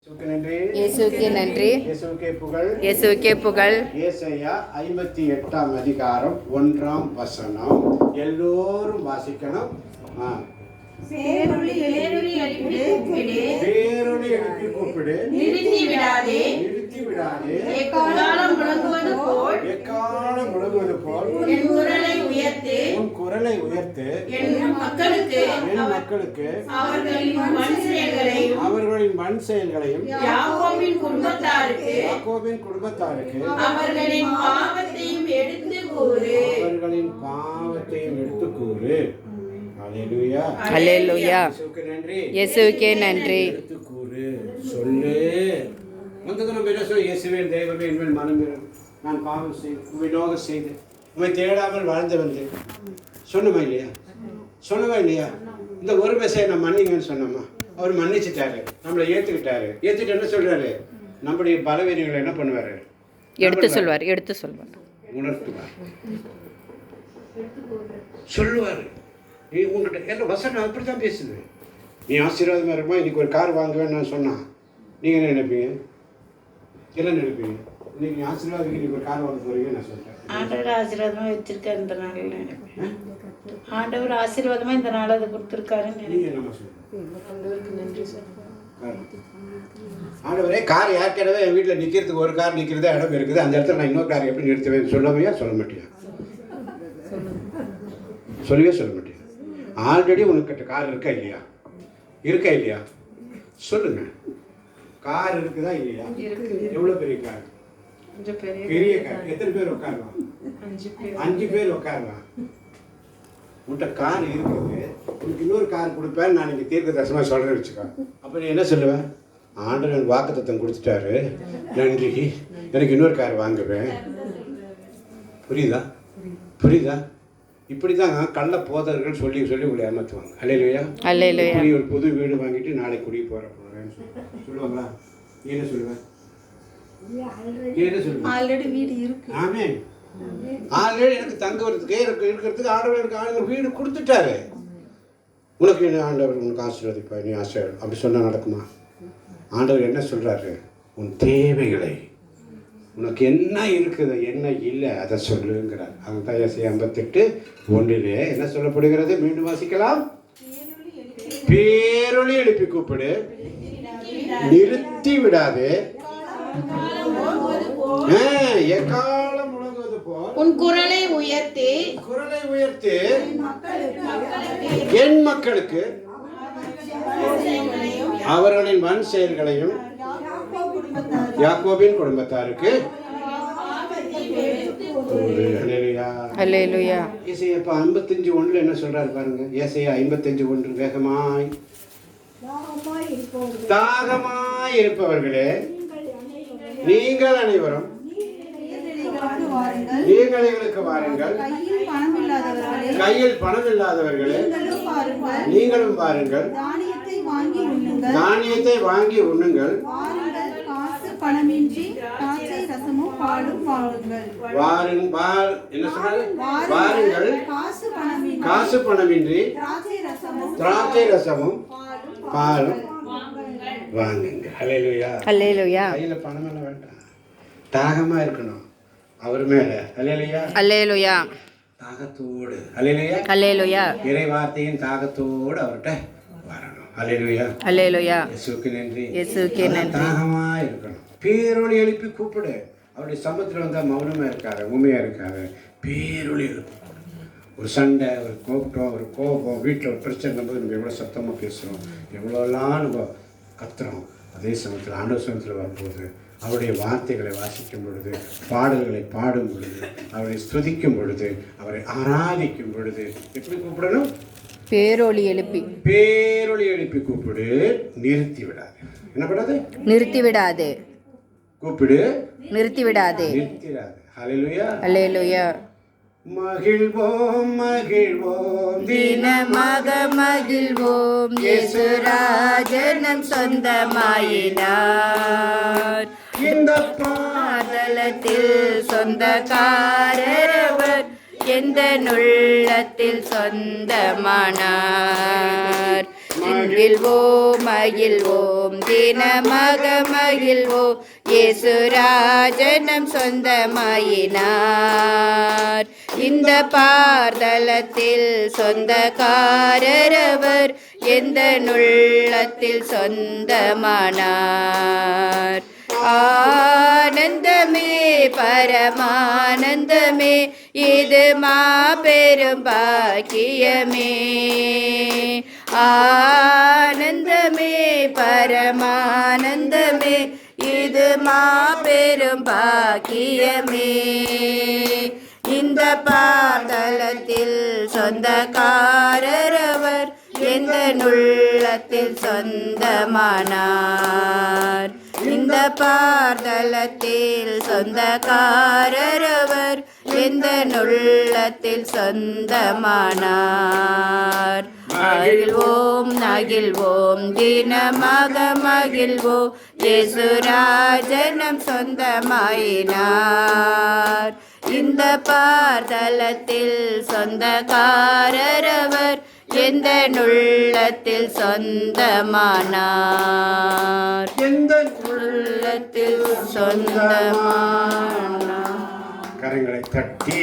இயேசுவுக்கே நன்றி. இயேசுவுக்கே புகழ். இயேசுவுக்கே புகழ். ஏசாயா 58ஆம் அதிகாரம் 1ஆம் வசனம் எல்லோரும் வாசிக்கணும். பேரொளி எழுப்பி கூப்பிடு, நிறுத்தி விடாதே, எக்காலம் முழங்குவது போல் என் குரலை உயர்த்து, என் மக்களுக்கு அவர்களின் மண் செயல்களையும் யாக்கோபின் குடும்பத்தாருக்கு அவர்களின் பாவத்தையும் எடுத்துக் கூறு. அல்லேலூயா. அல்லேலூயா. இயேசுவுக்கே நன்றி. கூறு, சொல்லு. இயேசுவே தெய்வமே, என்மேல் மனம் நான் பாவம் செய்து உண்மை நோக செய்து உண்மை தேடாமல் வாழ்ந்து வந்தேன். சொன்னமா இல்லையா? இந்த ஒரு மெசேஜ் நான் மன்னிங்கன்னு சொன்னோமா? அவர் மன்னிச்சுட்டாரு, நம்மளை ஏற்றுக்கிட்டாரு. ஏற்றுட்டு என்ன சொல்றாரு? நம்முடைய பலவீனங்களை என்ன பண்ணுவாரு? எடுத்து சொல்வார். உணர்த்துவார், சொல்லுவார். நீ உங்கள்கிட்ட எல்லாம் வசனம் அப்படி தான் பேசுது. நீ ஆசீர்வாதமாக இருக்குமா? இன்னைக்கு ஒரு கார் வாங்குவேன்னு நான் சொன்னான். நீங்கள் என்ன நினைப்பீங்க? இன்னைக்கு நீ ஆசீர்வாதம் இன்னைக்கு ஒரு கார் வாங்க போறீங்க நான் சொல்கிறேன். ஆண்டவர் ஆசீர்வாதமாக வச்சிருக்காரு இந்த நாளில் நினைப்பேன். ஆண்டவர் ஆசீர்வாதமாக இந்த நாள் அதை கொடுத்துருக்காருன்னு நீங்கள் என்ன சொல்லுங்க? ஆண்டவரே, கார் ஏற்கனவே என் வீட்டில் நிற்கிறதுக்கு ஒரு கார் நிற்கிறதே இடம் இருக்குது. அந்த இடத்துல நான் இன்னொரு கார் எப்படி நிறுத்துவேன்? சொல்லவே சொல்ல மாட்டியா? சொல்லவே சொல்ல மாட்டியா? ஆல்ரெடி உனக்கிட்ட கார் இருக்கா இல்லையா? சொல்லுங்க. கார் இருக்குதா இல்லையா? எவ்வளோ பெரிய கார்? பெரிய கார். எத்தனை பேர் உட்காரலாம்? 5 பேர் உட்காரலாம். உன்கிட்ட கார் இருக்குது, உனக்கு இன்னொரு கார் கொடுப்பேன் நான் இங்கே தீர்க்க தரிசனமாக சொல்கிறேன் வச்சுக்கோ. அப்போ நீ என்ன சொல்லுவேன்? ஆண்டவன் வாக்குத்தத்தம் கொடுத்துட்டாரு, நன்றி, எனக்கு இன்னொரு கார் வாங்குவேன். புரியுதா? இப்படி தான் கள்ள போதர்கள் சொல்லி உங்களை ஏமாற்றுவாங்க. அல்லேலூயா. ஒரு புது வீடு வாங்கிட்டு நாளைக்கு குடி போகிறேன்னு சொல்லுவாங்களா? என்ன சொல்லுவேன்? ஆல்ரெடி வீடு இருக்கு. ஆமென். ஆல்ரெடி எனக்கு தங்குறதுக்கே இருக்கிறதுக்கு ஆண்டவர் வீடு கொடுத்துட்டாரு. உனக்கு என்ன ஆண்டவர் உனக்கு ஆசீர்வதிப்பா, நீ ஆசீர்வாதம் அப்படி சொன்னால் நடக்குமா? ஆண்டவர் என்ன சொல்கிறாரு? உன் தேவைகளை, உனக்கு என்ன இருக்குது என்ன இல்லை அதை சொல்லுங்கிறார். அதுதான் ஏசாயா 58:1 என்ன சொல்லப்படுகிறது? மீண்டும் வாசிக்கலாம். பேரொளி எழுப்பி கூப்பிடு, நிறுத்தி விடாதே, எக்காலம் முழங்குவது போல் உன் குரலை உயர்த்தி என் மக்களுக்கு அவர்களின் மண் செயல்களையும் யாக்கோபின் குடும்பத்தாருக்கு. அல்லேலூயா. ஏசாயா 55:1 என்ன சொல்றாரு பாருங்க. ஏசாயா 55:1 வேகமாய் தாகமாய் இருப்பவர்களே, நீங்கள் அனைவரும் நீங்களுக்கு வாருங்கள். கையில் பணம் இல்லாதவர்களே, நீங்களும் பாருங்கள். தானியத்தை வாங்கி உண்ணுங்கள். பணமின்றி திராட்சை ரசமும் பாலும் வாங்குங்கள். என்ன சொல்றாரு? வாருங்கள், காசு பணமின்றி திராட்சை ரசமும் பாலும் வாங்குங்க. அல்லேலூயா. கையில பணம் எல்லாம் வேண்டாம், தாகமா இருக்கணும் அவர் மேல. அல்லேலூயா. தாகத்தோடு அல்லேலூயா. இறை வார்த்தையின் தாகத்தோடு அவர்கிட்ட வரணும். அல்லேலூயா. இயேசுவுக்கே நன்றி. தாகமா இருக்கணும். பேரொளி எழுப்பி கூப்பிடு. அவருடைய சமூகத்தில் வந்தால் மௌனமாக இருக்காரு, உண்மையாக இருக்காரு. பேரொளி எழுப்பி ஒரு சண்டை, ஒரு கோபம், ஒரு கோபம், வீட்டில் ஒரு பிரச்சனை போது நம்ம எவ்வளோ சத்தமாக பேசுகிறோம், எவ்வளோலாம் நம்ம கத்துறோம். அதே சமயத்தில் ஆண்டவர் சமயத்தில் வரும்போது அவருடைய வார்த்தைகளை வாசிக்கும் பொழுது, பாடல்களை பாடும் பொழுது, அவரை ஸ்துதிக்கும் பொழுது, அவரை ஆராதிக்கும் பொழுது எப்படி கூப்பிடணும்? பேரொளி எழுப்பி கூப்பிடு, நிறுத்தி விடாது. என்ன பண்ணாது? நிறுத்தி விடாது. கூப்பிடு, நிறுத்தி விடாது. அல்லேலூயா. மகிழ்வோம் தினமாக மகிழ்வோம், இயேசு ராஜனம் சொந்தமாயினார். இந்த பாதலத்தில் சொந்தக்காரர் எந்த நுள்ளத்தில் சொந்தமானார். மகிழ்வோம் மகிழ்வோம் தினமாக மகிழ்வோம் இயேசுராஜனம் சொந்தமாயினார். இந்த பார்தலத்தில் சொந்தக்காரரவர் எந்த நுள்ளத்தில் சொந்தமானார். ஆனந்தமே பரமானந்தமே இது மாபெரும் பாக்கியமே. ஆனந்தமே பரமானந்தமே இது மாபெரும் பாக்கியமே. இந்த பாதலத்தில் சொந்தக்காரரவர் எந்த நுள்ளத்தில் சொந்தமானார். இந்த பாதலத்தில் சொந்தக்காரரவர் எந்த நுள்ளத்தில் சொந்தமானார். மகிழ்வோம் மகிழ்வோம் தினமாக மகிழ்வோம் இயேசுராஜனம் சொந்தமாயினார். இந்த பார்தலத்தில் சொந்தக்காரரவர் எந்த நுள்ளத்தில் சொந்தமானார். எந்த உள்ளத்தில் சொந்தமானார். கரங்களை தட்டி